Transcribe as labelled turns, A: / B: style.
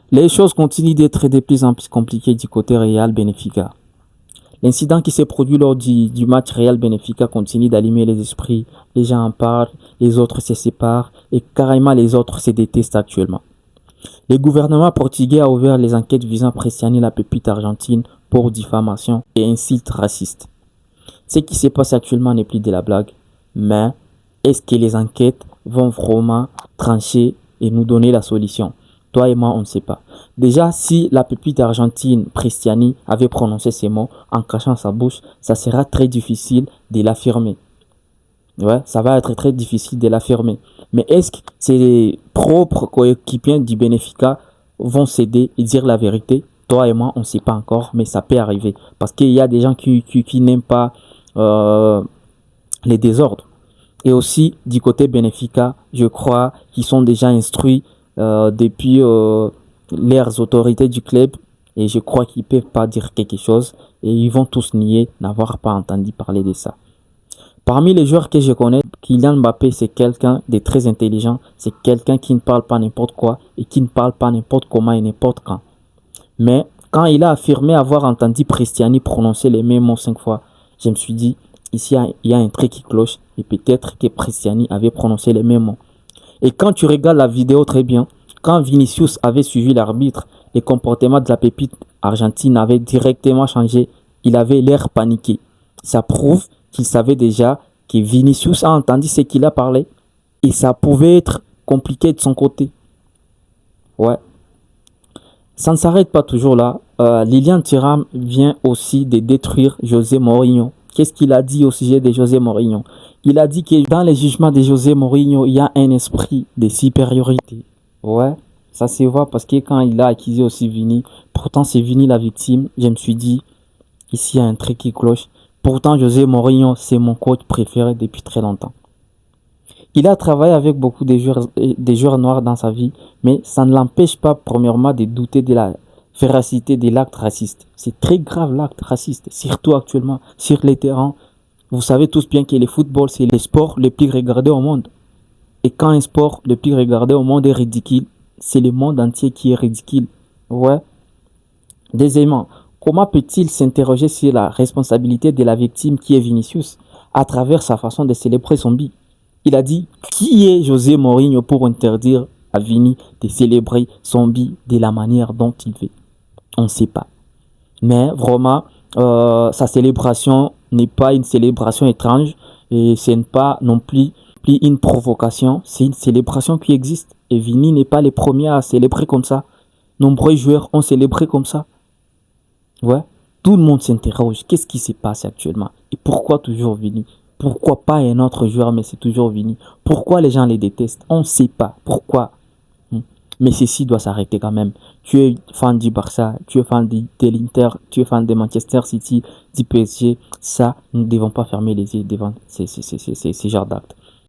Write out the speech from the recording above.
A: Les choses continuent d'être de plus en plus compliquées du côté Real Benfica. L'incident qui s'est produit lors du match Real Benfica continue d'allumer les esprits. Les gens en parlent, les autres se séparent et carrément les autres se détestent actuellement. Le gouvernement portugais a ouvert les enquêtes visant Cristiano, la pépite argentine, pour diffamation et insultes racistes. Ce qui se passe actuellement n'est plus de la blague, mais est-ce que les enquêtes vont vraiment trancher et nous donner la solution? Toi et moi, on ne sait pas. Déjà, si la pépite argentine Cristiani avait prononcé ces mots en cachant sa bouche, ça sera très difficile de l'affirmer. Ouais, ça va être très difficile de l'affirmer. Mais est-ce que ses propres coéquipiers du Benfica vont céder et dire la vérité? Toi et moi, on ne sait pas encore, mais ça peut arriver. Parce qu'il y a des gens qui n'aiment pas euh, les désordres. Et aussi, du côté Benfica, je crois qu'ils sont déjà instruits depuis les autorités du club. Et je crois qu'ils ne peuvent pas dire quelque chose. Et ils vont tous nier n'avoir pas entendu parler de ça. Parmi les joueurs que je connais, Kylian Mbappé, c'est quelqu'un de très intelligent. C'est quelqu'un qui ne parle pas n'importe quoi et qui ne parle pas n'importe comment et n'importe quand. Mais quand il a affirmé avoir entendu Cristiani prononcer les mêmes mots 5 fois, je me suis dit, ici il y a un truc qui cloche et peut-être que Cristiani avait prononcé les mêmes mots. Et quand tu regardes la vidéo très bien, quand Vinicius avait suivi l'arbitre, les comportements de la pépite argentine avaient directement changé. Il avait l'air paniqué. Ça prouve qu'il savait déjà que Vinicius a entendu ce qu'il a parlé et ça pouvait être compliqué de son côté. Ouais. Ça ne s'arrête pas toujours là. Lilian Thuram vient aussi de détruire José Mourinho. Qu'est-ce qu'il a dit au sujet de José Mourinho? Il a dit que dans les jugements de José Mourinho, il y a un esprit de supériorité. Ouais, ça se voit parce que quand il a accusé aussi Vini, pourtant c'est Vini la victime, je me suis dit, ici il y a un truc qui cloche. Pourtant José Mourinho, c'est mon coach préféré depuis très longtemps. Il a travaillé avec beaucoup de joueurs noirs dans sa vie, mais ça ne l'empêche pas, premièrement, de douter de la véracité de l'acte raciste. C'est très grave l'acte raciste, surtout actuellement sur les terrains. Vous savez tous bien que le football, c'est le sport le plus regardé au monde. Et quand un sport le plus regardé au monde est ridicule, c'est le monde entier qui est ridicule. Ouais. Deuxièmement, comment peut-il s'interroger sur la responsabilité de la victime qui est Vinicius à travers sa façon de célébrer son but? Il a dit, qui est José Mourinho pour interdire à Vini de célébrer son but de la manière dont il veut? On ne sait pas. Mais vraiment, sa célébration n'est pas une célébration étrange et ce n'est pas non plus une provocation. C'est une célébration qui existe. Et Vini n'est pas le premier à célébrer comme ça. Nombreux joueurs ont célébré comme ça. Ouais. Tout le monde s'interroge. Qu'est-ce qui se passe actuellement? Et pourquoi toujours Vini? Pourquoi pas un autre joueur, mais c'est toujours Vini? Pourquoi les gens les détestent? On ne sait pas. Pourquoi? Mais ceci doit s'arrêter quand même. Tu es fan du Barça, tu es fan de l'Inter, tu es fan de Manchester City, du PSG. Ça, nous ne devons pas fermer les yeux devant ces genres d'actes.